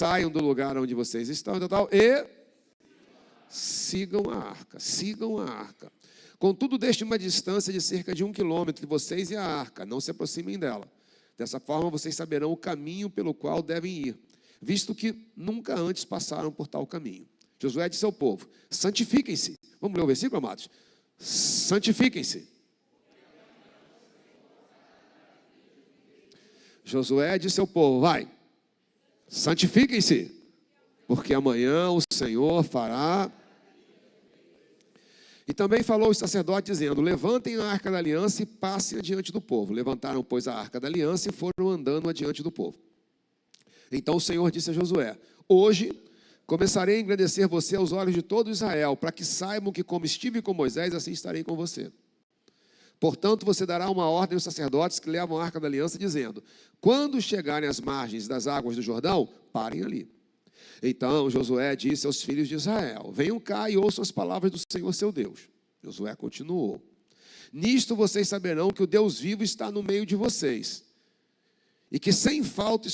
saiam do lugar onde vocês estão e sigam a arca, sigam a arca. Contudo, deixe uma distância de cerca de 1 quilômetro de vocês e a arca, não se aproximem dela. Dessa forma, vocês saberão o caminho pelo qual devem ir, visto que nunca antes passaram por tal caminho. Josué disse ao povo: santifiquem-se. Vamos ler o versículo, amados? Santifiquem-se. Josué disse ao povo: vai, santifiquem-se, porque amanhã o Senhor fará. E também falou os sacerdotes, dizendo: levantem a arca da aliança e passem adiante do povo. Levantaram, pois, a arca da aliança e foram andando adiante do povo. Então o Senhor disse a Josué: hoje começarei a engrandecer você aos olhos de todo Israel, para que saibam que como estive com Moisés, assim estarei com você. Portanto, você dará uma ordem aos sacerdotes que levam a arca da aliança, dizendo: quando chegarem às margens das águas do Jordão, parem ali. Então Josué disse aos filhos de Israel: venham cá e ouçam as palavras do Senhor seu Deus. Josué continuou: nisto vocês saberão que o Deus vivo está no meio de vocês, e que sem falta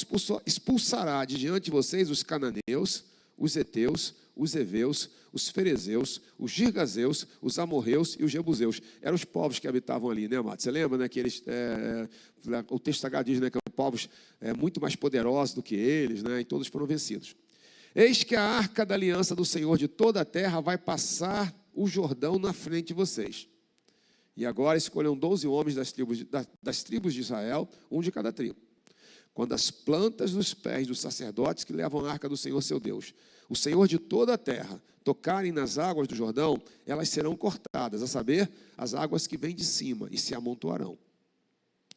expulsará de diante de vocês os cananeus, os heteus, os heveus, os ferezeus, os girgazeus, os amorreus e os jebuseus. Eram os povos que habitavam ali, né, amado? Você lembra, né, que eles, o texto sagrado diz, né, que eram povos muito mais poderosos do que eles, né, e todos foram vencidos. Eis que a arca da aliança do Senhor de toda a terra vai passar o Jordão na frente de vocês. E agora escolham 12 homens das tribos de Israel, um de cada tribo. Quando as plantas dos pés dos sacerdotes que levam a arca do Senhor seu Deus, o Senhor de toda a terra, tocarem nas águas do Jordão, elas serão cortadas, a saber, as águas que vêm de cima, e se amontoarão.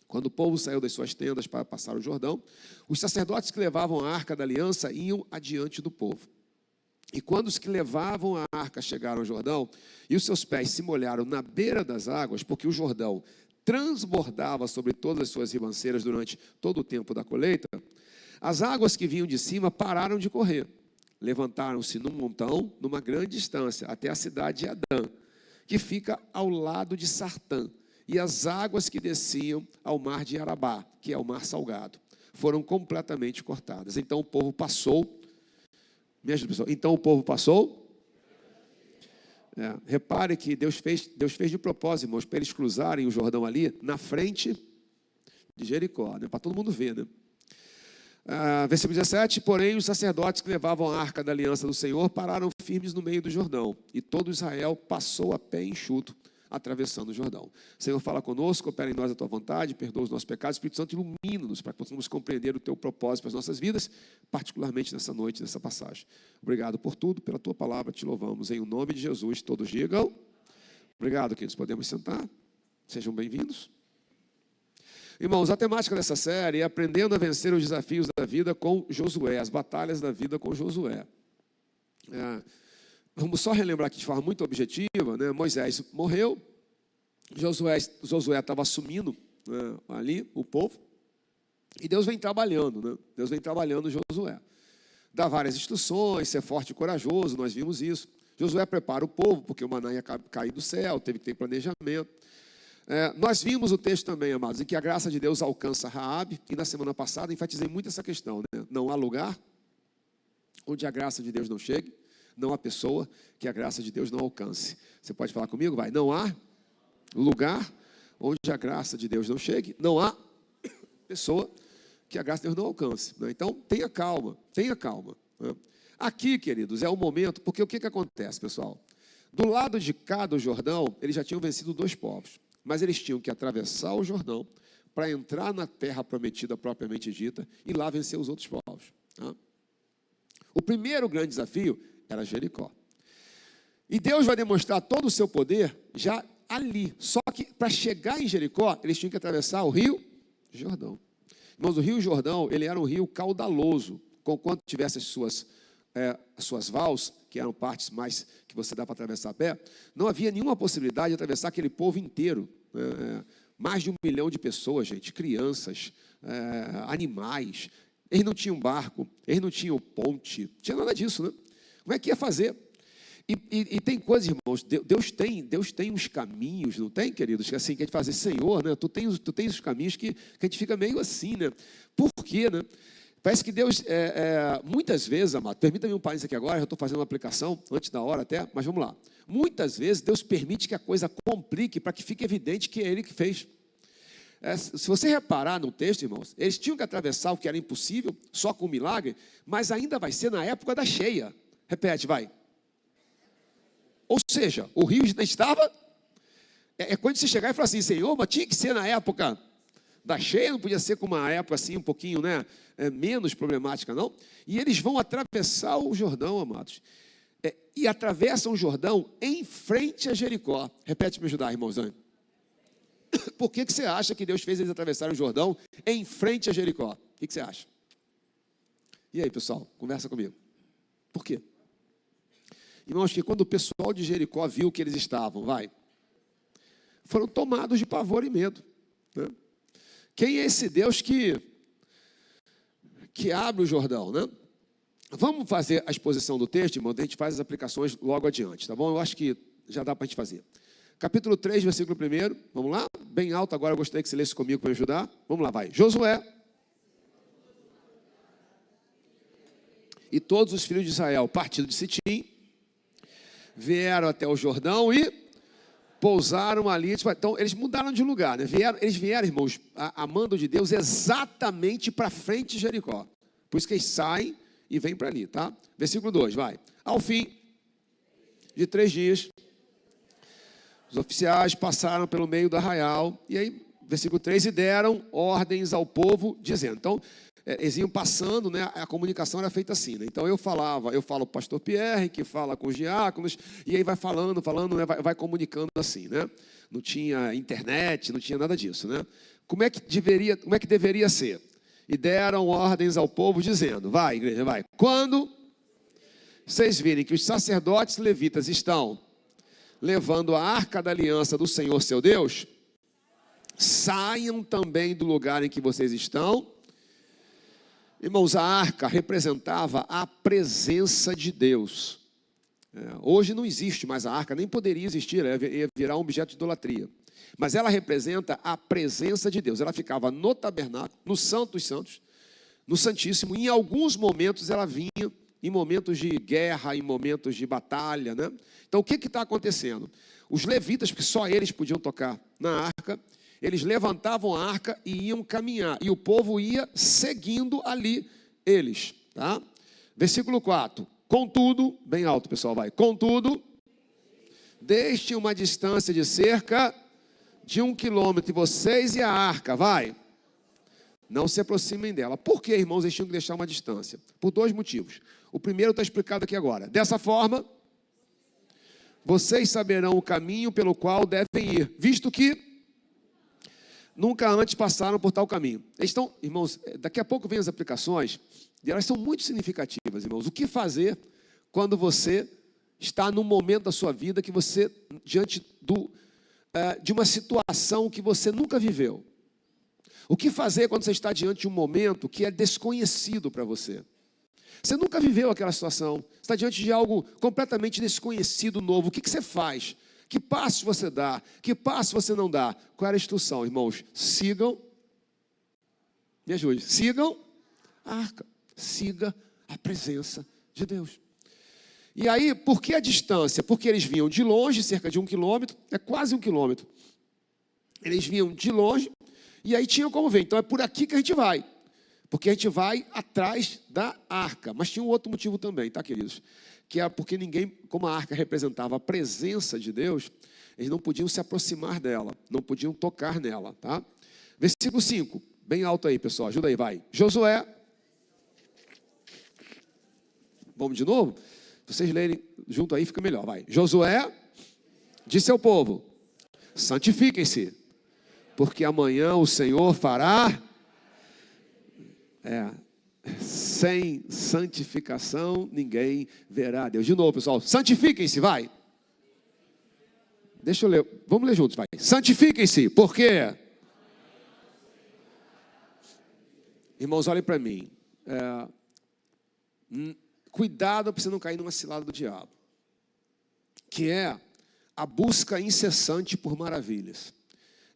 Quando o povo saiu das suas tendas para passar o Jordão, os sacerdotes que levavam a arca da aliança iam adiante do povo. E quando os que levavam a arca chegaram ao Jordão, e os seus pés se molharam na beira das águas, porque o Jordão transbordava sobre todas as suas ribanceiras durante todo o tempo da colheita, as águas que vinham de cima pararam de correr. Levantaram-se num montão, numa grande distância, até a cidade de Adã, que fica ao lado de Sartã. E as águas que desciam ao mar de Arabá, que é o mar salgado, foram completamente cortadas. Então o povo passou. Me ajuda, pessoal. Então o povo passou. Repare que Deus fez de propósito, irmãos, para eles cruzarem o Jordão ali, na frente de Jericó, né, para todo mundo ver, né? Versículo 17, porém os sacerdotes que levavam a arca da aliança do Senhor pararam firmes no meio do Jordão, e todo Israel passou a pé enxuto, atravessando o Jordão. Senhor, fala conosco, opera em nós a tua vontade, perdoa os nossos pecados, Espírito Santo, ilumina-nos para que possamos compreender o teu propósito para as nossas vidas, particularmente nessa noite, nessa passagem. Obrigado por tudo, pela tua palavra, te louvamos em o nome de Jesus. Todos digam: obrigado, queridos, podemos sentar, sejam bem-vindos. Irmãos, a temática dessa série é aprendendo a vencer os desafios da vida com Josué, as batalhas da vida com Josué. Vamos só relembrar aqui de forma muito objetiva, né? Moisés morreu, Josué estava assumindo, né, ali o povo, e Deus vem trabalhando, né? Deus vem trabalhando Josué. Dá várias instruções, ser forte e corajoso, nós vimos isso. Josué prepara o povo, porque o maná ia cair do céu, teve que ter planejamento. Nós vimos o texto também, amados, em que a graça de Deus alcança Raabe, e na semana passada enfatizei muito essa questão, né? Não há lugar onde a graça de Deus não chegue, não há pessoa que a graça de Deus não alcance. Você pode falar comigo? Vai. Não há lugar onde a graça de Deus não chegue, não há pessoa que a graça de Deus não alcance, né? Então, tenha calma, né? Aqui, queridos, é o momento, porque o que acontece, pessoal? Do lado de cá do Jordão, eles já tinham vencido 2 povos, mas eles tinham que atravessar o Jordão para entrar na terra prometida propriamente dita e lá vencer os outros povos, tá? O primeiro grande desafio era Jericó. E Deus vai demonstrar todo o seu poder já ali. Só que para chegar em Jericó, eles tinham que atravessar o rio Jordão. Irmãos, o rio Jordão, ele era um rio caudaloso, conquanto tivesse as suas vals, que eram partes mais que você dá para atravessar a pé, não havia nenhuma possibilidade de atravessar aquele povo inteiro. Mais de 1 milhão de pessoas, gente, crianças, animais. Eles não tinham barco, eles não tinham ponte, não tinha nada disso, né? Como é que ia fazer? E tem coisas, irmãos, Deus tem uns caminhos, não tem, queridos? Que assim, que a gente faz assim, Senhor, né? Tu tens os caminhos que a gente fica meio assim, né? Por quê, né? Parece que Deus, muitas vezes, amado, permita-me um parênteses aqui agora, eu estou fazendo uma aplicação, antes da hora até, mas vamos lá. Muitas vezes Deus permite que a coisa complique para que fique evidente que é Ele que fez. Se você reparar no texto, irmãos, eles tinham que atravessar o que era impossível, só com o milagre, mas ainda vai ser na época da cheia. Repete, vai. Ou seja, o rio ainda estava... É quando você chegar e falar assim, Senhor, mas tinha que ser na época da cheia, não podia ser com uma época assim, um pouquinho, né, menos problemática, não. E eles vão atravessar o Jordão, amados. E atravessam o Jordão em frente a Jericó. Repete para me ajudar, irmãozão. Por que você acha que Deus fez eles atravessarem o Jordão em frente a Jericó? O que você acha? E aí, pessoal, conversa comigo. Por quê? Irmãos, que quando o pessoal de Jericó viu que eles estavam, foram tomados de pavor e medo, né? Quem é esse Deus que abre o Jordão, né? Vamos fazer a exposição do texto, irmão, a gente faz as aplicações logo adiante, tá bom? Eu acho que já dá para a gente fazer. Capítulo 3, versículo 1, vamos lá? Bem alto, agora eu gostaria que você lesse comigo para me ajudar. Vamos lá, vai. Josué e todos os filhos de Israel, partindo de Sitim, vieram até o Jordão e pousaram ali. Então, eles mudaram de lugar, né? Eles vieram, irmãos, a mando de Deus, exatamente para frente de Jericó. Por isso que eles saem e vêm para ali, tá? Versículo 2, vai. Ao fim de 3 dias, os oficiais passaram pelo meio do arraial, e aí, versículo 3, e deram ordens ao povo, dizendo. Então, eles iam passando, né? A comunicação era feita assim, né? Então eu falo para o pastor Pierre, que fala com os diáconos, e aí vai falando, né? vai comunicando assim, né? Não tinha internet, não tinha nada disso, né? Como é que deveria ser? E deram ordens ao povo, dizendo, vai, igreja, vai. Quando vocês virem que os sacerdotes levitas estão levando a arca da aliança do Senhor seu Deus, saiam também do lugar em que vocês estão. Irmãos, a arca representava a presença de Deus. Hoje não existe mais a arca, nem poderia existir, ia virar um objeto de idolatria. Mas ela representa a presença de Deus. Ela ficava no tabernáculo, no Santo dos Santos, no Santíssimo. Em alguns momentos ela vinha, em momentos de guerra, em momentos de batalha, né? Então o que está acontecendo? Os levitas, porque só eles podiam tocar na arca, eles levantavam a arca e iam caminhar. E o povo ia seguindo ali eles. Tá? Versículo 4. Contudo, bem alto pessoal, vai. Contudo, deixem uma distância de cerca de 1 quilômetro, vocês e a arca, vai. Não se aproximem dela. Por que, irmãos, eles tinham que deixar uma distância? Por 2 motivos. O primeiro está explicado aqui agora. Dessa forma, vocês saberão o caminho pelo qual devem ir, visto que nunca antes passaram por tal caminho. Então, irmãos, daqui a pouco vem as aplicações, e elas são muito significativas, irmãos. O que fazer quando você está num momento da sua vida que você, diante de uma situação que você nunca viveu? O que fazer quando você está diante de um momento que é desconhecido para você? Você nunca viveu aquela situação, você está diante de algo completamente desconhecido, novo. O que você faz? Que passos você dá? Que passos você não dá? Qual era a instrução, irmãos? Sigam, me ajude, sigam a arca, siga a presença de Deus. E aí, por que a distância? Porque eles vinham de longe, cerca de 1 quilômetro, é quase 1 quilômetro. Eles vinham de longe, e aí tinham como ver. Então é por aqui que a gente vai, porque a gente vai atrás da arca. Mas tinha um outro motivo também, tá, queridos? Que é porque ninguém, como a arca representava a presença de Deus, eles não podiam se aproximar dela, não podiam tocar nela, tá? Versículo 5, bem alto aí, pessoal, ajuda aí, vai. Josué, vamos de novo? Se vocês lerem junto aí, fica melhor, vai. Josué disse ao povo, santifiquem-se, porque amanhã o Senhor fará... sem santificação ninguém verá Deus. De novo, pessoal, santifiquem-se, vai. Deixa eu ler, vamos ler juntos, vai. Santifiquem-se, por quê? Irmãos, olhem para mim. Cuidado para você não cair numa cilada do diabo, que é a busca incessante por maravilhas.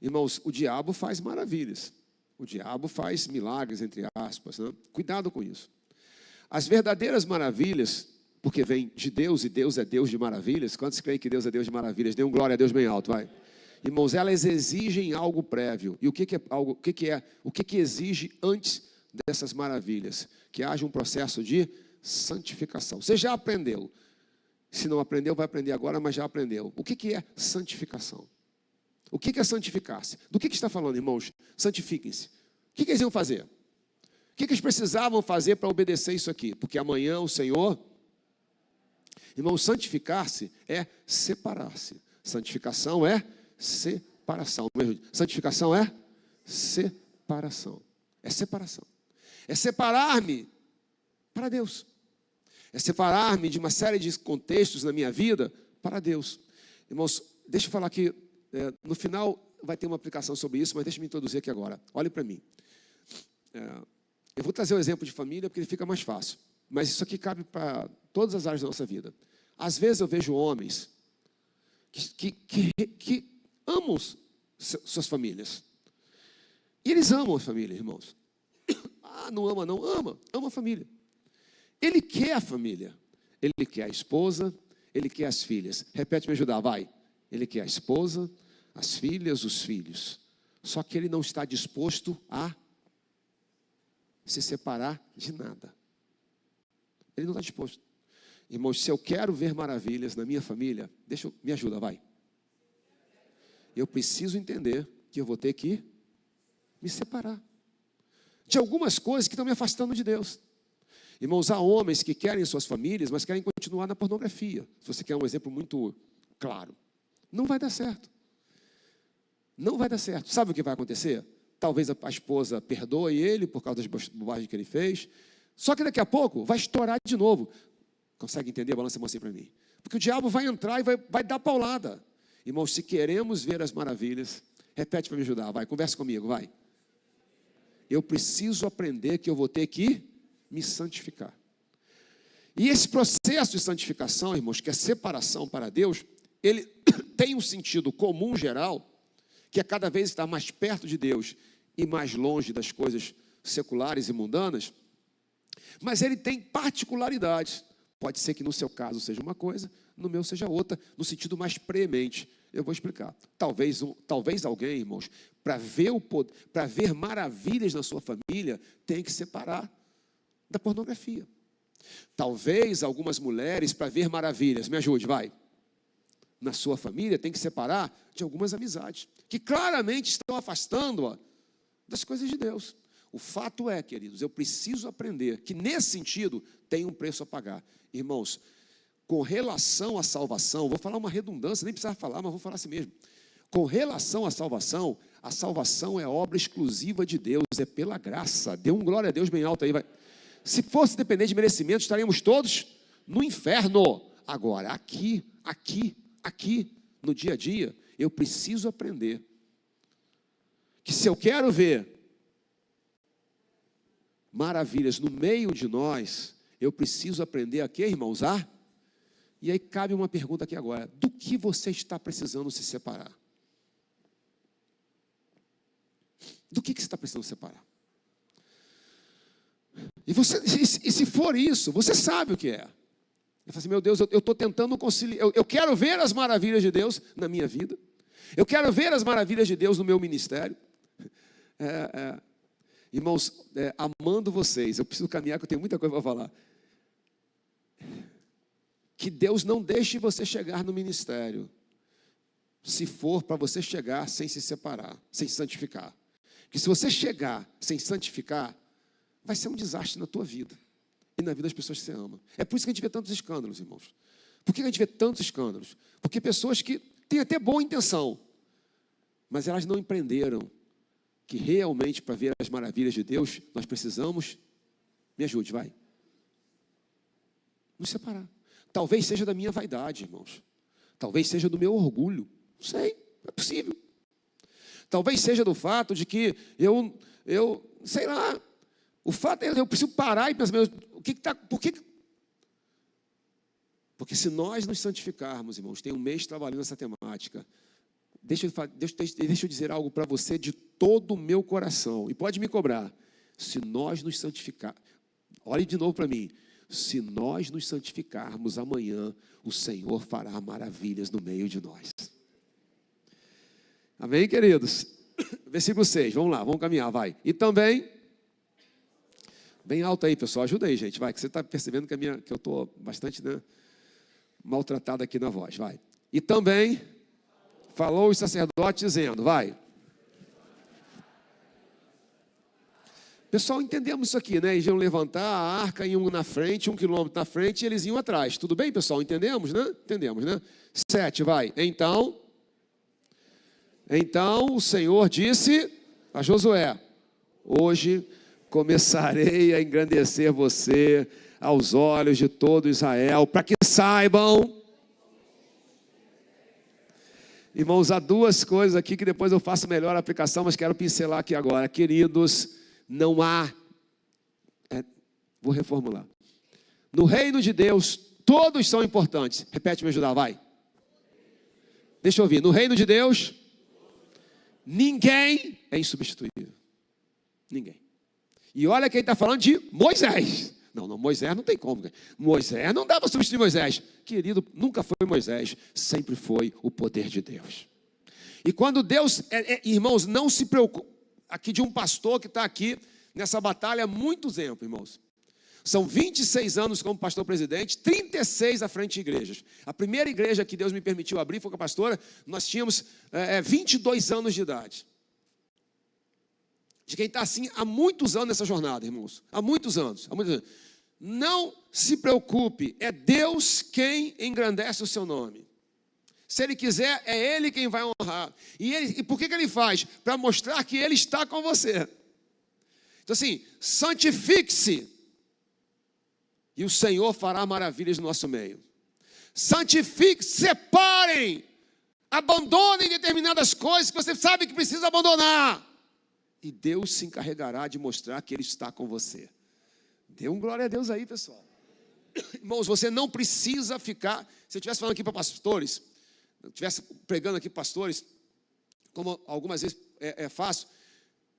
Irmãos, o diabo faz maravilhas. O diabo faz milagres, entre aspas, né? Cuidado com isso. As verdadeiras maravilhas, porque vem de Deus e Deus é Deus de maravilhas. Quantos creem que Deus é Deus de maravilhas? Dê um glória a Deus bem alto, vai. Irmãos, elas exigem algo prévio. E o que é algo? O que exige antes dessas maravilhas? Que haja um processo de santificação. Você já aprendeu. Se não aprendeu, vai aprender agora, mas já aprendeu. O que é santificação? O que é santificar-se? Do que está falando, irmãos? Santifiquem-se. O que eles iam fazer? O que eles precisavam fazer para obedecer isso aqui? Porque amanhã o Senhor... Irmão, santificar-se é separar-se. Santificação é separação. Santificação é separação. É separação. É separar-me para Deus. É separar-me de uma série de contextos na minha vida para Deus. Irmãos, deixa eu falar aqui, no final vai ter uma aplicação sobre isso, mas deixa eu me introduzir aqui agora. Olhe para mim. Eu vou trazer o exemplo de família porque ele fica mais fácil. Mas isso aqui cabe para todas as áreas da nossa vida. Às vezes eu vejo homens que amam suas famílias. E eles amam a família, irmãos. Ah, não ama não? Ama a família. Ele quer a família. Ele quer a esposa, ele quer as filhas. Repete, me ajudar, vai. Ele quer a esposa, as filhas, os filhos. Só que ele não está disposto a se separar de nada. Ele não está disposto. Irmãos, se eu quero ver maravilhas na minha família, me ajuda, vai. Eu preciso entender que eu vou ter que me separar de algumas coisas que estão me afastando de Deus. Irmãos, há homens que querem suas famílias, mas querem continuar na pornografia. Se você quer um exemplo muito claro, não vai dar certo. Não vai dar certo. Sabe o que vai acontecer? Talvez a esposa perdoe ele por causa das bobagens que ele fez. Só que daqui a pouco vai estourar de novo. Consegue entender? Balança a mão assim para mim. Porque o diabo vai entrar e vai dar paulada. Irmãos, se queremos ver as maravilhas, repete para me ajudar, vai, conversa comigo, vai. Eu preciso aprender que eu vou ter que me santificar. E esse processo de santificação, irmãos, que é separação para Deus, ele tem um sentido comum geral, que é cada vez estar mais perto de Deus e mais longe das coisas seculares e mundanas, mas ele tem particularidades. Pode ser que no seu caso seja uma coisa, no meu seja outra, no sentido mais premente. Eu vou explicar. Talvez alguém, irmãos, para ver maravilhas na sua família, tenha que separar da pornografia. Talvez algumas mulheres, para ver maravilhas, me ajude, vai. Na sua família, tem que separar de algumas amizades, que claramente estão afastando-a das coisas de Deus. O fato é, queridos, eu preciso aprender que nesse sentido tem um preço a pagar. Irmãos, com relação à salvação, vou falar uma redundância, nem precisava falar, mas vou falar assim mesmo. Com relação à salvação, a salvação é obra exclusiva de Deus, é pela graça. Dê um glória a Deus bem alto aí, vai. Se fosse depender de merecimento, estaríamos todos no inferno. Agora, aqui, no dia a dia, eu preciso aprender que se eu quero ver maravilhas no meio de nós, eu preciso aprender a quê, irmãos? E aí cabe uma pergunta aqui agora. Do que você está precisando se separar? Do que você está precisando se separar? E se for isso, você sabe o que é. Eu falo assim, meu Deus, eu estou tentando conciliar. Eu quero ver as maravilhas de Deus na minha vida. Eu quero ver as maravilhas de Deus no meu ministério. Irmãos, amando vocês, eu preciso caminhar, que eu tenho muita coisa para falar. Que Deus não deixe você chegar no ministério, se for para você chegar sem se separar, sem se santificar. Que se você chegar sem santificar, vai ser um desastre na tua vida e na vida das pessoas que você ama. É por isso que a gente vê tantos escândalos, irmãos. Por que a gente vê tantos escândalos? Porque pessoas que têm até boa intenção, mas elas não empreenderam que realmente para ver as maravilhas de Deus, nós precisamos, me ajude, vai, nos separar. Talvez seja da minha vaidade, irmãos. Talvez seja do meu orgulho. Não sei, é possível. Talvez seja do fato de que eu sei lá, o fato é que eu preciso parar e pensar, porque se nós nos santificarmos, irmãos, tem um mês trabalhando essa temática, deixa eu dizer algo para você de todo o meu coração, e pode me cobrar. Se nós nos santificar, olhe de novo para mim, se nós nos santificarmos amanhã, o Senhor fará maravilhas no meio de nós. Amém, queridos? Versículo 6, vamos lá, vamos caminhar, vai. E também, bem alto aí, pessoal, ajuda aí, gente, vai, que você está percebendo que eu estou bastante, né, maltratado aqui na voz, vai. E também falou os sacerdotes dizendo, vai. Pessoal, entendemos isso aqui, né? Eles iam levantar a arca, iam na frente, 1 quilômetro na frente, e eles iam atrás. Tudo bem, pessoal? Entendemos, né? Entendemos, né? 7, vai. Então o Senhor disse a Josué, hoje começarei a engrandecer você aos olhos de todo Israel, para que saibam. Irmãos, há duas coisas aqui que depois eu faço melhor a aplicação, mas quero pincelar aqui agora. Queridos, não há... vou reformular. No reino de Deus, todos são importantes. Repete, me ajudar, vai. Deixa eu ouvir. No reino de Deus, ninguém é insubstituível. Ninguém. E olha quem está falando de Moisés. Não, Moisés não tem como. Moisés não dá para substituir Moisés. Querido, nunca foi Moisés, sempre foi o poder de Deus. E quando Deus, irmãos, não se preocupe, aqui de um pastor que está aqui nessa batalha há muitos anos, irmãos. São 26 anos como pastor presidente, 36 à frente de igrejas. A primeira igreja que Deus me permitiu abrir foi com a pastora, nós tínhamos 22 anos de idade. De quem está assim há muitos anos nessa jornada, irmãos. Há muitos anos. Não se preocupe, é Deus quem engrandece o seu nome. Se Ele quiser, é Ele quem vai honrar. E por que Ele faz? Para mostrar que Ele está com você. Então assim, santifique-se, e o Senhor fará maravilhas no nosso meio. Santifique-se, separem, abandonem determinadas coisas que você sabe que precisa abandonar. E Deus se encarregará de mostrar que Ele está com você. Dê um glória a Deus aí, pessoal. Irmãos, você não precisa ficar... Se eu estivesse falando aqui para pastores, eu estivesse pregando aqui para pastores, como algumas vezes faço,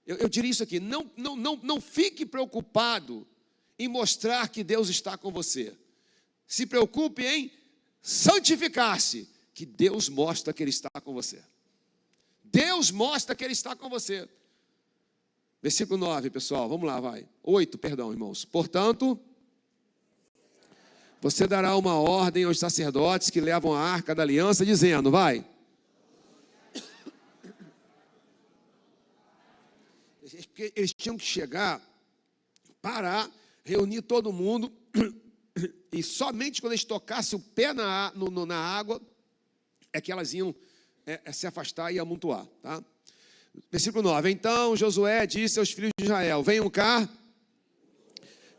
eu diria isso aqui, não fique preocupado em mostrar que Deus está com você. Se preocupe em santificar-se, que Deus mostra que Ele está com você. Deus mostra que Ele está com você. Versículo 9, pessoal, vamos lá, vai. 8, perdão, irmãos. Portanto, você dará uma ordem aos sacerdotes que levam a arca da aliança, dizendo, vai. Porque eles tinham que chegar, parar, reunir todo mundo, e somente quando eles tocassem o pé na água, é que elas iam se afastar e amontoar, tá? Versículo 9, então Josué disse aos filhos de Israel, venham cá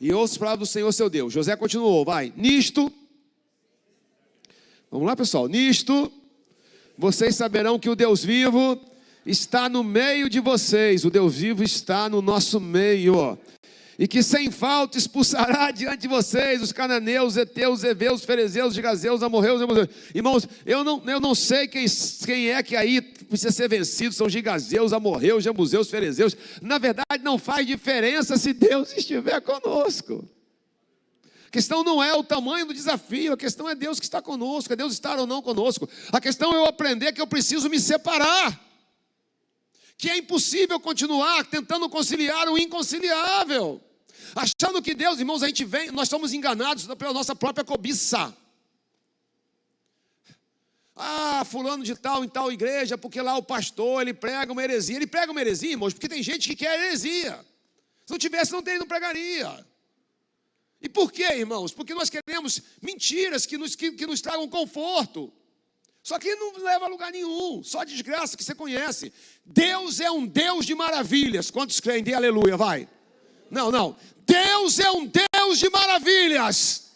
e ouçam as palavras do Senhor seu Deus. Josué continuou, vai, nisto, vamos lá pessoal, nisto, vocês saberão que o Deus vivo está no meio de vocês, o Deus vivo está no nosso meio, e que sem falta expulsará diante de vocês os cananeus, heteus, heveus, ferezeus, gigazeus, amorreus, irmãos, eu não sei quem é que aí precisa ser vencido, são gigazeus, amorreus, jebuseus, ferezeus, na verdade não faz diferença se Deus estiver conosco. A questão não é o tamanho do desafio, a questão é Deus que está conosco, é Deus estar ou não conosco, a questão é eu aprender que eu preciso me separar, que é impossível continuar tentando conciliar o inconciliável, achando que Deus, irmãos, nós somos enganados pela nossa própria cobiça. Fulano de tal em tal igreja, porque lá o pastor, ele prega uma heresia. Ele prega uma heresia, irmãos, porque tem gente que quer heresia. Se não tivesse, ele não pregaria. E por quê, irmãos? Porque nós queremos mentiras que nos tragam conforto. Só que não leva a lugar nenhum, só desgraça que você conhece. Deus é um Deus de maravilhas. Quantos creem? Dê aleluia, vai. Não. Deus é um Deus de maravilhas.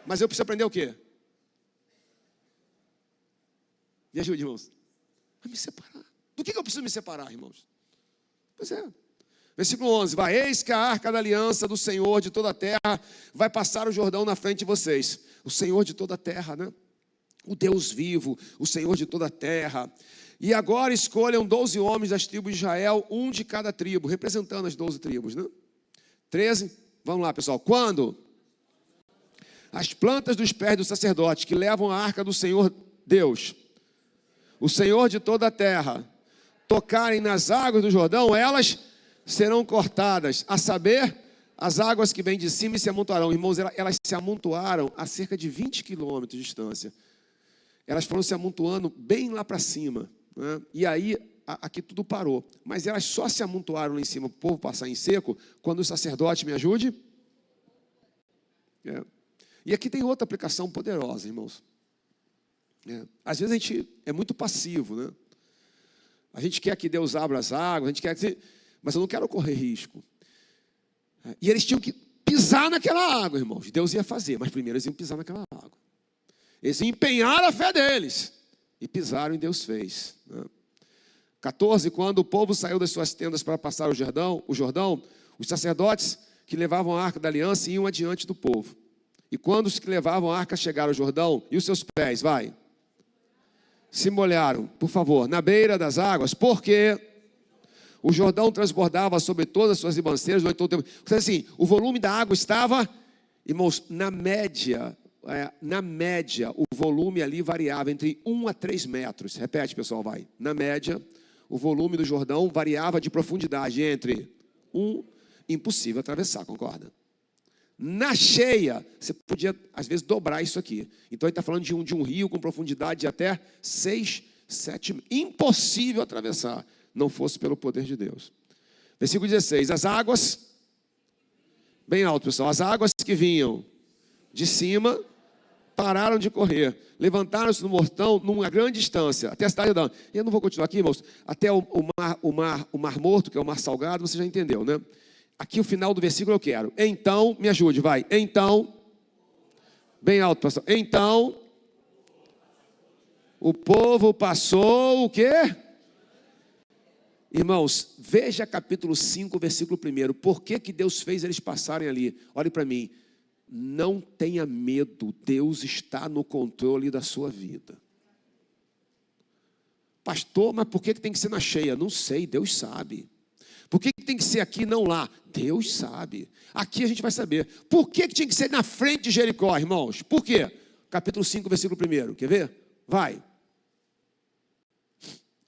Mas eu preciso aprender o quê? Me ajude, irmãos. A me separar. Do que eu preciso me separar, irmãos? Pois é. Versículo 11, vai. Eis que a arca da aliança do Senhor de toda a terra vai passar o Jordão na frente de vocês. O Senhor de toda a terra, né? O Deus vivo, o Senhor de toda a terra. E agora escolham 12 homens das tribos de Israel, um de cada tribo, representando as 12 tribos, né? 13, vamos lá, pessoal. Quando as plantas dos pés dos sacerdotes que levam a arca do Senhor Deus, o Senhor de toda a terra, tocarem nas águas do Jordão, elas serão cortadas, a saber, as águas que vêm de cima e se amontoarão. Irmãos, elas se amontoaram a cerca de 20 quilômetros de distância. Elas foram se amontoando bem lá para cima, né? E aí, aqui tudo parou. Mas elas só se amontoaram lá em cima para o povo passar em seco quando o sacerdote, me ajude. E aqui tem outra aplicação poderosa, irmãos. Às vezes a gente é muito passivo, né? A gente quer que Deus abra as águas, a gente quer que... mas eu não quero correr risco. E eles tinham que pisar naquela água, irmãos. Deus ia fazer, mas primeiro eles iam pisar naquela água. Eles empenharam a fé deles e pisaram e Deus fez, né? 14, quando o povo saiu das suas tendas para passar o Jordão, os sacerdotes que levavam a arca da aliança iam adiante do povo. E quando os que levavam a arca chegaram ao Jordão, e os seus pés, se molharam, por favor, na beira das águas, porque o Jordão transbordava sobre todas as suas ribanceiras durante todo o tempo. Então, assim, o volume da água estava, irmãos, na média, o volume ali variava entre 1 a 3 metros. Repete, pessoal, Na média, o volume do Jordão variava de profundidade entre impossível atravessar, concorda? Na cheia, você podia, às vezes, dobrar isso aqui. Então, ele está falando de um rio com profundidade de até 6, 7 metros. Impossível atravessar, não fosse pelo poder de Deus. Versículo 16, as águas, bem alto, pessoal, as águas que vinham de cima pararam de correr, levantaram-se no mortão numa grande distância, até a cidade de Adão. Eu não vou continuar aqui, irmãos, até o mar morto, que é o mar salgado, você já entendeu, né? Aqui o final do versículo eu quero. Então, me ajude, Então, bem alto, pastor. Então, o povo passou o quê? Irmãos, veja capítulo 5, versículo 1. Por que Deus fez eles passarem ali? Olhe para mim. Não tenha medo, Deus está no controle da sua vida. Pastor, mas por que tem que ser na cheia? Não sei, Deus sabe. Por que tem que ser aqui e não lá? Deus sabe. Aqui a gente vai saber. Por que tinha que ser na frente de Jericó, irmãos? Por quê? Capítulo 5, versículo 1. Quer ver?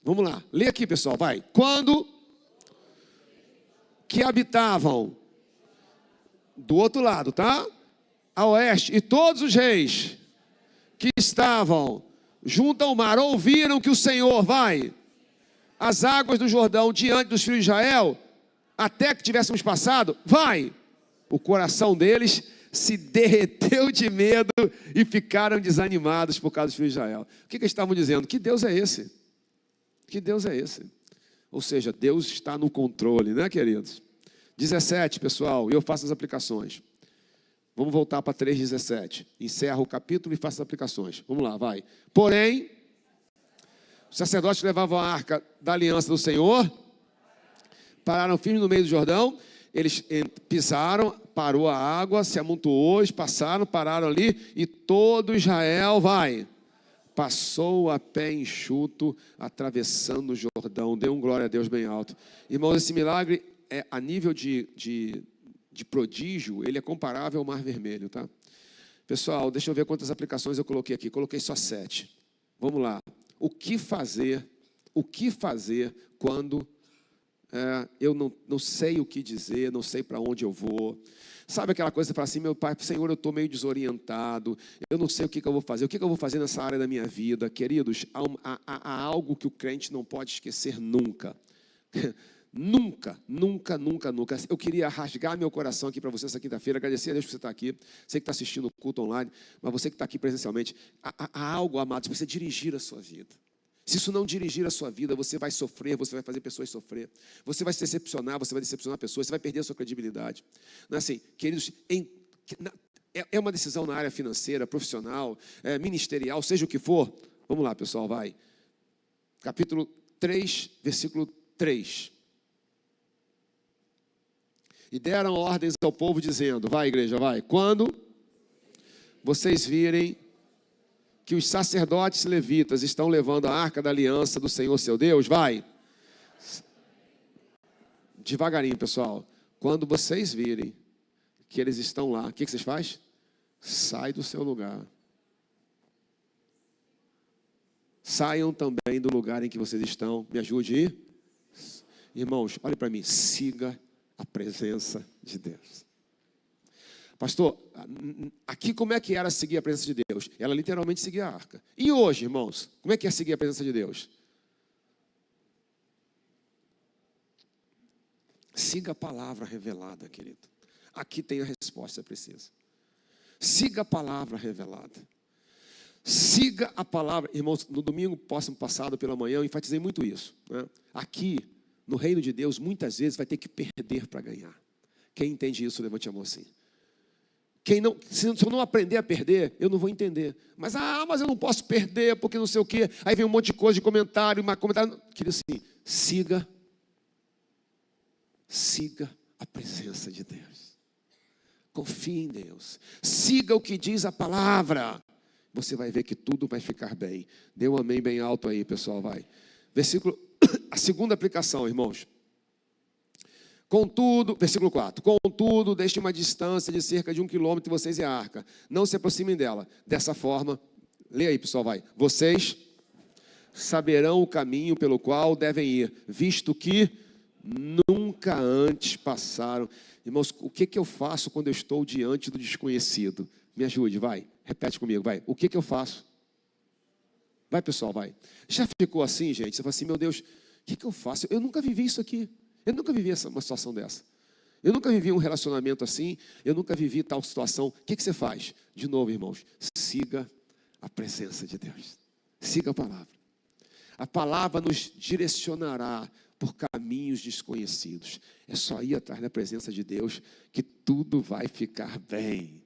Vamos lá. Lê aqui, pessoal, Quando que habitavam do outro lado, tá? A oeste, e todos os reis que estavam junto ao mar ouviram que o Senhor as águas do Jordão diante dos filhos de Israel, até que tivéssemos passado, o coração deles se derreteu de medo e ficaram desanimados por causa dos filhos de Israel. O que eles estavam dizendo? Que Deus é esse? Que Deus é esse? Ou seja, Deus está no controle, né, queridos? 17, pessoal, e eu faço as aplicações. Vamos voltar para 3,17. Encerra o capítulo e faça as aplicações. Vamos lá, Porém, os sacerdotes levavam a arca da aliança do Senhor, pararam firmes no meio do Jordão, eles pisaram, parou a água, se amontoou, eles passaram, pararam ali, e todo Israel passou a pé enxuto, atravessando o Jordão. Dê glória a Deus bem alto. Irmãos, esse milagre, a nível de prodígio, ele é comparável ao Mar Vermelho, tá? Pessoal, deixa eu ver quantas aplicações eu coloquei aqui. Coloquei só 7. Vamos lá. O que fazer quando eu não sei o que dizer, não sei para onde eu vou? Sabe aquela coisa que você fala assim, meu pai, Senhor, eu estou meio desorientado, eu não sei o que eu vou fazer, o que eu vou fazer nessa área da minha vida? Queridos, há algo que o crente não pode esquecer nunca. Nunca. Eu queria rasgar meu coração aqui para você essa quinta-feira, agradecer a Deus por você estar aqui, você que está assistindo o culto online, mas você que está aqui presencialmente, há algo, amados, para você dirigir a sua vida. Se isso não dirigir a sua vida, você vai sofrer, você vai fazer pessoas sofrer, você vai se decepcionar, você vai decepcionar pessoas, você vai perder a sua credibilidade. Não é assim, queridos, é uma decisão na área financeira, profissional, ministerial, seja o que for. Vamos lá, pessoal, Capítulo 3, versículo 3. E deram ordens ao povo dizendo, igreja, quando vocês virem que os sacerdotes levitas estão levando a arca da aliança do Senhor seu Deus? Vai. Devagarinho, pessoal. Quando vocês virem que eles estão lá, o que vocês fazem? Sai do seu lugar. Saiam também do lugar em que vocês estão. Me ajude aí. Irmãos, olhe para mim. Siga a presença de Deus. Pastor, aqui como é que era seguir a presença de Deus? Ela literalmente seguia a arca. E hoje, irmãos, como é que é seguir a presença de Deus? Siga a palavra revelada, querido. Aqui tem a resposta, é preciso. Siga a palavra revelada. Siga a palavra. Irmãos, no domingo próximo passado pela manhã, eu enfatizei muito isso, né? Aqui, no reino de Deus, muitas vezes vai ter que perder para ganhar. Quem entende isso, levante a mão assim. Se eu não aprender a perder, eu não vou entender. Mas eu não posso perder, porque não sei o quê. Aí vem um monte de coisa de comentário, Querido, assim, siga a presença de Deus. Confie em Deus. Siga o que diz a palavra. Você vai ver que tudo vai ficar bem. Dê um amém bem alto aí, pessoal, vai. A segunda aplicação, irmãos. Contudo, versículo 4. Contudo, deixe uma distância de cerca de 1 quilômetro vocês e a arca. Não se aproximem dela. Dessa forma, leia aí, pessoal, vai. Vocês saberão o caminho pelo qual devem ir, visto que nunca antes passaram. Irmãos, o que eu faço quando eu estou diante do desconhecido? Me ajude, vai. Repete comigo, vai. O que eu faço? Vai, pessoal, vai. Já ficou assim, gente? Você fala assim, meu Deus, o que eu faço? Eu nunca vivi isso aqui. Eu nunca vivi uma situação dessa. Eu nunca vivi um relacionamento assim. Eu nunca vivi tal situação. O que você faz? De novo, irmãos, siga a presença de Deus. Siga a palavra. A palavra nos direcionará por caminhos desconhecidos. É só ir atrás da presença de Deus que tudo vai ficar bem.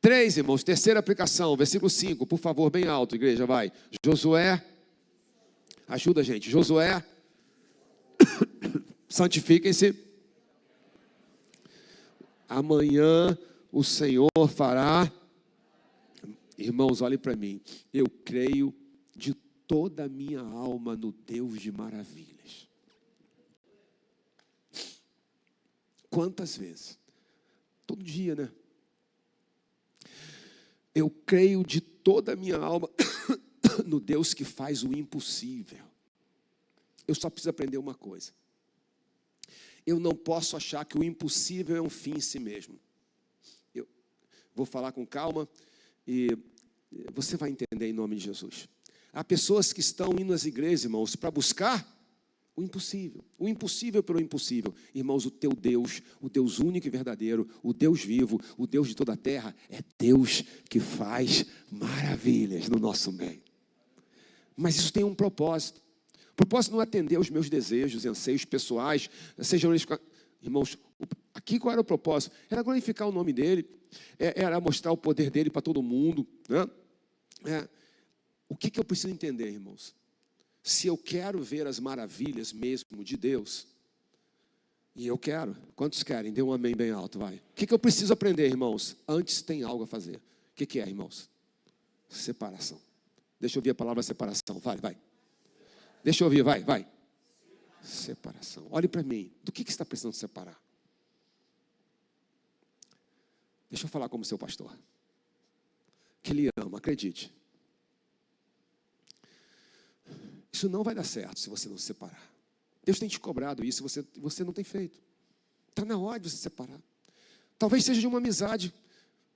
3, irmãos, terceira aplicação, versículo 5, por favor, bem alto, igreja, vai. Josué, ajuda a gente, Josué, santifiquem-se. Amanhã o Senhor fará. Irmãos, olhem para mim. Eu creio de toda a minha alma no Deus de maravilhas. Quantas vezes? Todo dia, né? Eu creio de toda a minha alma no Deus que faz o impossível. Eu só preciso aprender uma coisa. Eu não posso achar que o impossível é um fim em si mesmo. Eu vou falar com calma e você vai entender em nome de Jesus. Há pessoas que estão indo às igrejas, irmãos, para buscar o impossível pelo impossível. Irmãos, o teu Deus, o Deus único e verdadeiro, o Deus vivo, o Deus de toda a terra, é Deus que faz maravilhas no nosso meio. Mas isso tem um propósito. O propósito não é atender aos meus desejos e anseios pessoais, sejam eles... Irmãos, aqui qual era o propósito? Era glorificar o nome dele, era mostrar o poder dele para todo mundo, né? O que eu preciso entender, irmãos? Se eu quero ver as maravilhas mesmo de Deus, e eu quero, quantos querem? Dê um amém bem alto, vai. O que eu preciso aprender, irmãos? Antes tem algo a fazer. O que é, irmãos? Separação. Deixa eu ouvir a palavra separação, vai. Deixa eu ouvir, vai. Separação. Olhe para mim, do que você está precisando separar? Deixa eu falar como seu pastor. Que ele ama, acredite. Isso não vai dar certo se você não se separar. Deus tem te cobrado isso, você não tem feito. Está na hora de você se separar. Talvez seja de uma amizade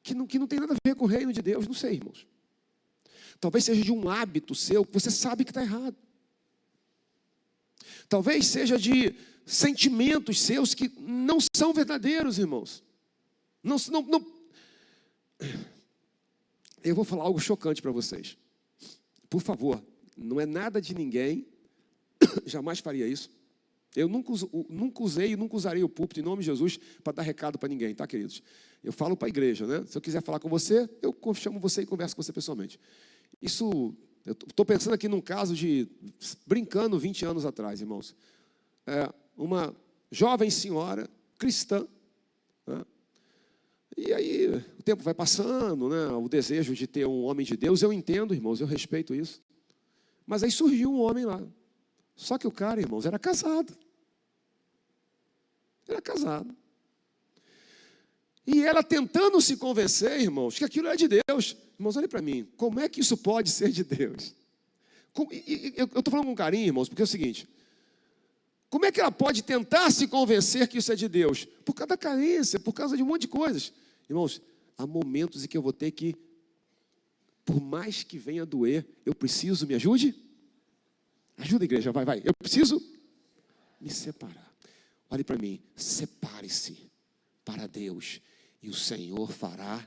que não tem nada a ver com o reino de Deus, não sei, irmãos. Talvez seja de um hábito seu que você sabe que está errado. Talvez seja de sentimentos seus que não são verdadeiros, irmãos. Não. Eu vou falar algo chocante para vocês. Por favor, não é nada de ninguém, jamais faria isso. Eu nunca usei e nunca usarei o púlpito em nome de Jesus para dar recado para ninguém, tá, queridos? Eu falo para a igreja, né? Se eu quiser falar com você, eu chamo você e converso com você pessoalmente. Isso, eu estou pensando aqui num caso de, brincando, 20 anos atrás, irmãos. Uma jovem senhora cristã, né? E aí o tempo vai passando, né? O desejo de ter um homem de Deus, eu entendo, irmãos, eu respeito isso. Mas aí surgiu um homem lá. Só que o cara, irmãos, era casado. Era casado. E ela tentando se convencer, irmãos, que aquilo é de Deus. Irmãos, olhem para mim, como é que isso pode ser de Deus? Eu estou falando com carinho, irmãos, porque é o seguinte: como é que ela pode tentar se convencer que isso é de Deus? Por causa da carência, por causa de um monte de coisas. Irmãos, há momentos em que eu vou ter que, por mais que venha a doer, eu preciso, me ajude? Ajuda, igreja, vai. Eu preciso me separar. Olhe para mim, separe-se para Deus e o Senhor fará.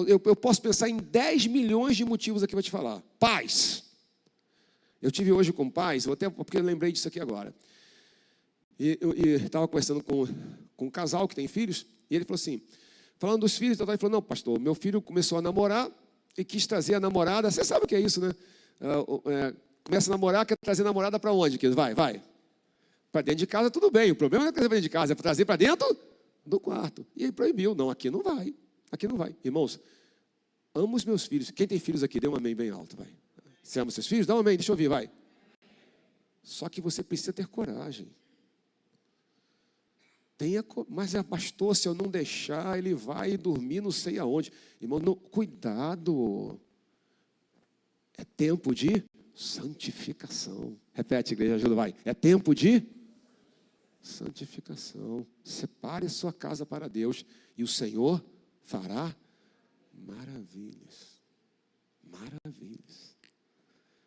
Eu posso pensar em 10 milhões de motivos aqui para te falar. Pais. Eu tive hoje com pais, porque eu lembrei disso aqui agora. E estava conversando com um casal que tem filhos, e ele falou assim, falando dos filhos, ele falou, não, pastor, meu filho começou a namorar e quis trazer a namorada. Você sabe o que é isso, né? Começa a namorar, quer trazer a namorada para onde? Vai. Para dentro de casa, tudo bem. O problema não é trazer para dentro de casa, é trazer para dentro do quarto. E ele proibiu. Não, aqui não vai. Aqui não vai. Irmãos, amo os meus filhos. Quem tem filhos aqui, dê um amém bem alto, vai. Você ama seus filhos? Dá um amém, deixa eu ouvir, vai. Só que você precisa ter coragem. Mas pastor, se eu não deixar, ele vai dormir não sei aonde. Irmão, cuidado. É tempo de santificação. Repete, igreja, ajuda, vai. É tempo de santificação. Separe a sua casa para Deus e o Senhor fará maravilhas. Maravilhas.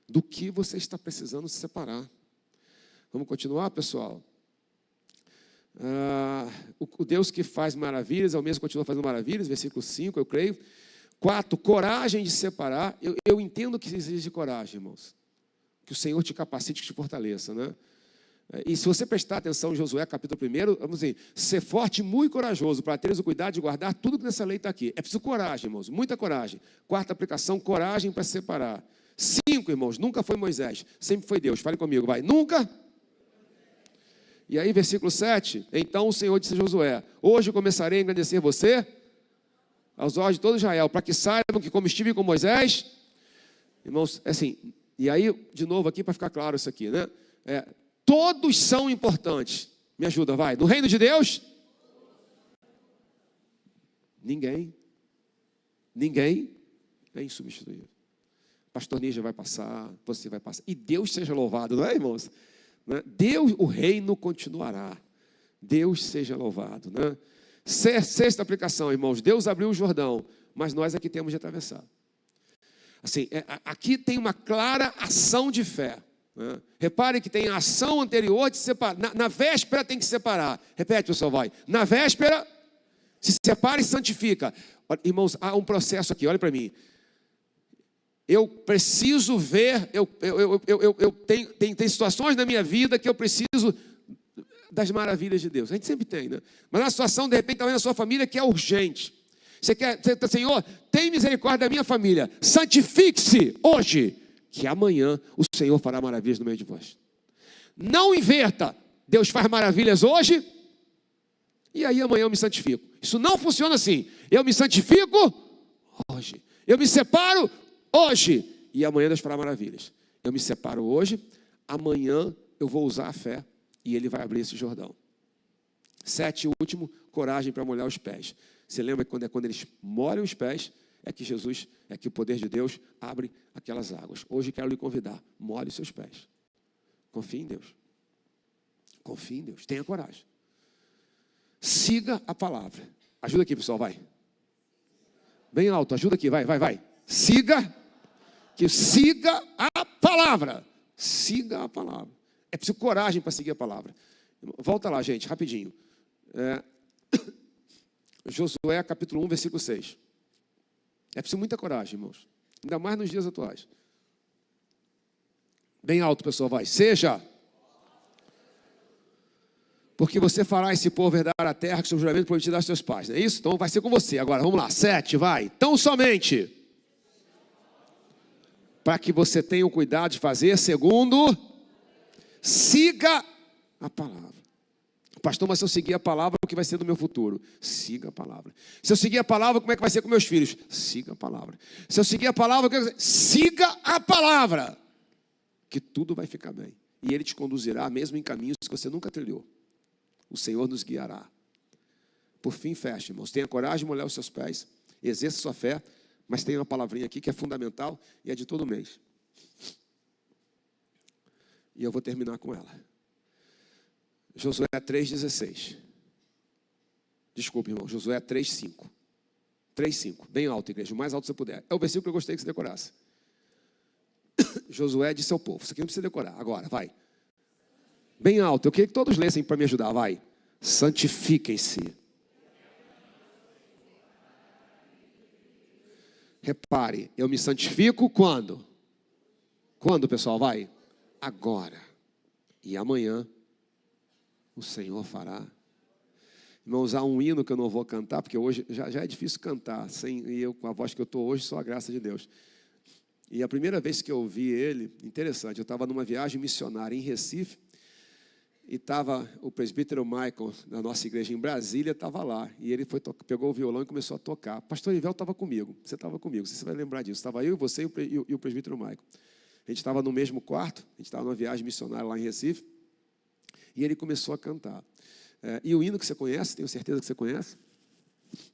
Do que você está precisando se separar. Vamos continuar, pessoal? O Deus que faz maravilhas é o mesmo que continua fazendo maravilhas, versículo 5, eu creio. 4, coragem de separar. Eu entendo que exige coragem, irmãos. Que o Senhor te capacite, que te fortaleça, né? E se você prestar atenção em Josué, capítulo 1, vamos dizer, ser forte e muito corajoso, para teres o cuidado de guardar tudo que nessa lei está aqui. É preciso coragem, irmãos, muita coragem. 4ª aplicação, coragem para separar. 5, irmãos, nunca foi Moisés, sempre foi Deus. Fale comigo, vai. Nunca. E aí, versículo 7, então o Senhor disse a Josué, hoje começarei a engrandecer você aos olhos de todo Israel, para que saibam que como estive com Moisés, irmãos, assim, e aí, de novo aqui, para ficar claro isso aqui, né? Todos são importantes. Me ajuda, vai. No reino de Deus, ninguém é insubstituível. Pastor Nígia vai passar, você vai passar. E Deus seja louvado, não é, irmãos? Deus, o reino continuará. Deus seja louvado, né? 6ª aplicação, irmãos. Deus abriu o Jordão, mas nós aqui temos de atravessar. Assim, aqui tem uma clara ação de fé. Né? Repare que tem a ação anterior de separar. Na véspera tem que separar. Repete, pessoal, vai. Na véspera, se separa e santifica. Irmãos, há um processo aqui, olha para mim. Eu preciso ver, tem situações na minha vida que eu preciso das maravilhas de Deus. A gente sempre tem, né? Mas uma situação, de repente, talvez na sua família que é urgente. Senhor, tem misericórdia da minha família. Santifique-se hoje, que amanhã o Senhor fará maravilhas no meio de vós. Não inverta. Deus faz maravilhas hoje, e aí amanhã eu me santifico. Isso não funciona assim. Eu me santifico hoje. Eu me separo hoje, e amanhã Deus fará maravilhas. Eu me separo hoje, amanhã eu vou usar a fé, e Ele vai abrir esse Jordão. 7, último, coragem para molhar os pés. Você lembra que quando eles molham os pés, é que o poder de Deus abre aquelas águas. Hoje quero lhe convidar, molhe os seus pés. Confie em Deus. Confie em Deus, tenha coragem. Siga a palavra. Ajuda aqui, pessoal, vai. Bem alto, ajuda aqui, vai. Siga a palavra. Siga a palavra. É preciso coragem para seguir a palavra. Volta lá, gente, rapidinho. Josué, capítulo 1, versículo 6. É preciso muita coragem, irmãos. Ainda mais nos dias atuais. Bem alto, pessoal, vai. Seja. Porque você fará esse povo herdar a terra que seu juramento prometido aos seus pais. Não é isso? Então vai ser com você. Agora, vamos lá. 7, vai. Então somente. Para que você tenha o cuidado de fazer segundo. Siga a palavra. Pastor, mas se eu seguir a palavra, o que vai ser do meu futuro? Siga a palavra. Se eu seguir a palavra, como é que vai ser com meus filhos? Siga a palavra. Se eu seguir a palavra, siga a palavra, que tudo vai ficar bem. E Ele te conduzirá mesmo em caminhos que você nunca trilhou. O Senhor nos guiará. Por fim, feche, irmãos. Tenha coragem de molhar os seus pés. Exerça sua fé. Mas tem uma palavrinha aqui que é fundamental e é de todo mês. E eu vou terminar com ela. Josué 3,16. Desculpe, irmão. Josué 3,5. 3,5. Bem alto, igreja. O mais alto que você puder. É o versículo que eu gostaria que você decorasse. Josué disse ao povo. Isso aqui não precisa decorar. Agora, vai. Bem alto. Eu queria que todos lessem para me ajudar. Vai. Santifiquem-se. Repare, eu me santifico quando? Quando, pessoal? Vai. Agora. E amanhã o Senhor fará. Irmãos, há um hino que eu não vou cantar, porque hoje já é difícil cantar, e eu com a voz que eu estou hoje, só a graça de Deus. E a primeira vez que eu ouvi ele, interessante, eu estava numa viagem missionária em Recife, e estava o presbítero Michael, da nossa igreja em Brasília, estava lá, e ele pegou o violão e começou a tocar. Pastor Ivel estava comigo, você estava comigo, você vai lembrar disso, estava eu, você e o presbítero Michael. A gente estava no mesmo quarto, a gente estava numa viagem missionária lá em Recife, e ele começou a cantar. E o hino que você conhece, tenho certeza que você conhece,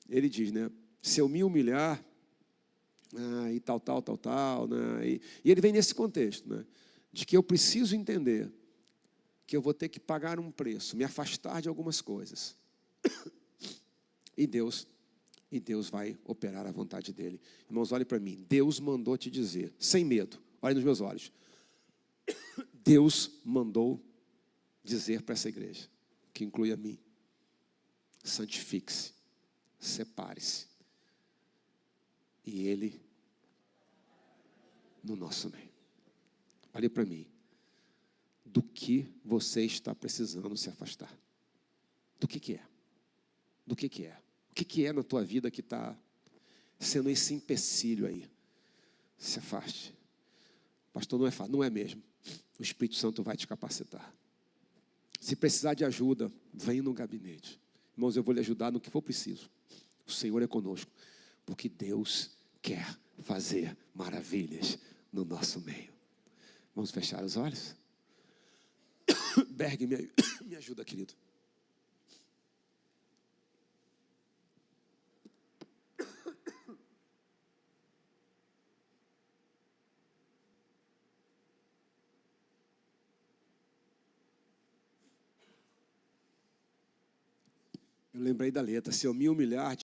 ele diz, né? Se eu me humilhar, e tal, né? E ele vem nesse contexto, né? De que eu preciso entender que eu vou ter que pagar um preço, me afastar de algumas coisas. E Deus vai operar a vontade dele. Irmãos, olhem para mim. Deus mandou te dizer, sem medo, olhem nos meus olhos. Deus mandou dizer para essa igreja, que inclui a mim, santifique-se, separe-se. E Ele no nosso meio. Olhe para mim. Do que você está precisando se afastar? Do que é? Do que é? O que é na tua vida que está sendo esse empecilho aí? Se afaste. Pastor, não é fácil. Não é mesmo. O Espírito Santo vai te capacitar. Se precisar de ajuda, vem no gabinete. Irmãos, eu vou lhe ajudar no que for preciso. O Senhor é conosco. Porque Deus quer fazer maravilhas no nosso meio. Vamos fechar os olhos? Berg, me ajuda, querido. Eu lembrei da letra. Se eu me humilhar